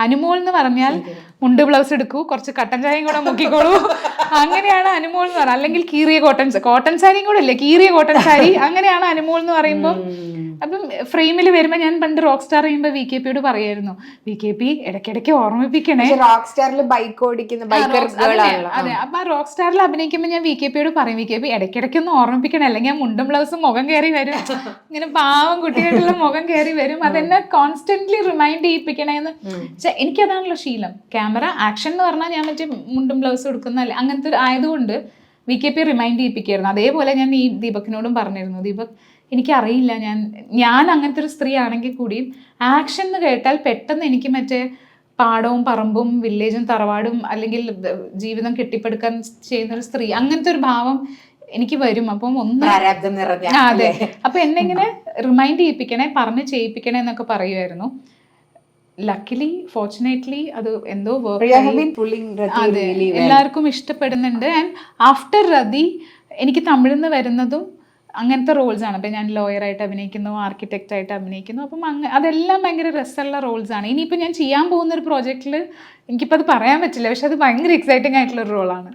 അനുമോൾ എന്ന് പറഞ്ഞാൽ മുണ്ട് ബ്ലൗസ് എടുക്കൂ, കുറച്ച് കട്ടൻ ചായയും കൂടെ മുക്കിക്കോളൂ, അങ്ങനെയാണ് അനുമോൾ എന്ന് പറയുന്നത്. അല്ലെങ്കിൽ കീറിയ കോട്ടൺ സാരിയും കൂടെ അല്ലേ, കീറിയ കോട്ടൺ സാരി, അങ്ങനെയാണ് അനുമോൾ എന്ന് പറയുമ്പോൾ. അപ്പം ഫ്രെയിമിൽ വരുമ്പോൾ ഞാൻ പണ്ട് റോക്ക് സ്റ്റാർ ചെയ്യുമ്പോൾ VKP യോട് പറയായിരുന്നു, VKP ഇടയ്ക്കിടയ്ക്ക് ഓർമ്മിപ്പിക്കണേ. റോക്ക് സ്റ്റാറിൽ ബൈക്ക് ഓടിക്കുന്ന അതെ, അപ്പൊ ആ റോക്ക് സ്റ്റാറിൽ അഭിനയിക്കുമ്പോൾ ഞാൻ VKP യോട് പറയും, VKP ഇടയ്ക്കിടയ്ക്കൊന്ന് ഓർമ്മിപ്പിക്കണേ, അല്ലെങ്കിൽ ഞാൻ മുണ്ടും ബ്ലൗസും മുഖം കയറി വരും, ഇങ്ങനെ പാവം കുട്ടിയായിട്ടുള്ള മുഖം കയറി വരും, അതെന്നെ കോൺസ്റ്റന്റ്ലി റിമൈൻഡ് ചെയ്യിപ്പിക്കണേന്ന്. എനിക്കതാണല്ലോ ശീലം. ക്യാമറ ആക്ഷൻ എന്ന് പറഞ്ഞാൽ ഞാൻ മറ്റേ മുണ്ടും ബ്ലൗസും എടുക്കുന്നല്ലേ, അങ്ങനത്തെ ആയതുകൊണ്ട് VKP റിമൈൻഡ് ചെയ്യിപ്പിക്കായിരുന്നു. അതേപോലെ ഞാൻ ഈ ദീപകിനോടും പറഞ്ഞിരുന്നു, ദീപക് എനിക്കറിയില്ല, ഞാൻ അങ്ങനത്തെ ഒരു സ്ത്രീ ആണെങ്കിൽ കൂടിയും ആക്ഷൻ എന്ന് കേട്ടാൽ പെട്ടെന്ന് എനിക്ക് മറ്റേ പാടവും പറമ്പും വില്ലേജും തറവാടും അല്ലെങ്കിൽ ജീവിതം കെട്ടിപ്പടുക്കാൻ ചെയ്യുന്നൊരു സ്ത്രീ, അങ്ങനത്തെ ഒരു ഭാവം എനിക്ക് വരും. അപ്പം അതെ, അപ്പൊ എന്നെ ഇങ്ങനെ റിമൈൻഡ് ചെയ്യിപ്പിക്കണേ, പറഞ്ഞ് ചെയ്യിപ്പിക്കണേ എന്നൊക്കെ പറയുമായിരുന്നു. ലക്കിലി ഫോർച്ചുനേറ്റ്ലി അത് എന്തോ അതെ എല്ലാവർക്കും ഇഷ്ടപ്പെടുന്നുണ്ട്. ആൻഡ് ആഫ്റ്റർ രതി എനിക്ക് തമിഴിൽ നിന്ന് വരുന്നതും അങ്ങനത്തെ റോൾസ് ആണ്. അപ്പം ഞാൻ ലോയറായിട്ട് അഭിനയിക്കുന്നു, ആർക്കിടെക്റ്റ് ആയിട്ട് അഭിനയിക്കുന്നു. അപ്പം അതെല്ലാം ഭയങ്കര രസമുള്ള റോൾസ് ആണ്. ഇനിയിപ്പോൾ ഞാൻ ചെയ്യാൻ പോകുന്ന ഒരു പ്രോജക്റ്റിൽ എനിക്കിപ്പോൾ അത് പറയാൻ പറ്റില്ല, പക്ഷെ അത് ഭയങ്കര എക്സൈറ്റിംഗ് ആയിട്ടുള്ള ഒരു റോളാണ്.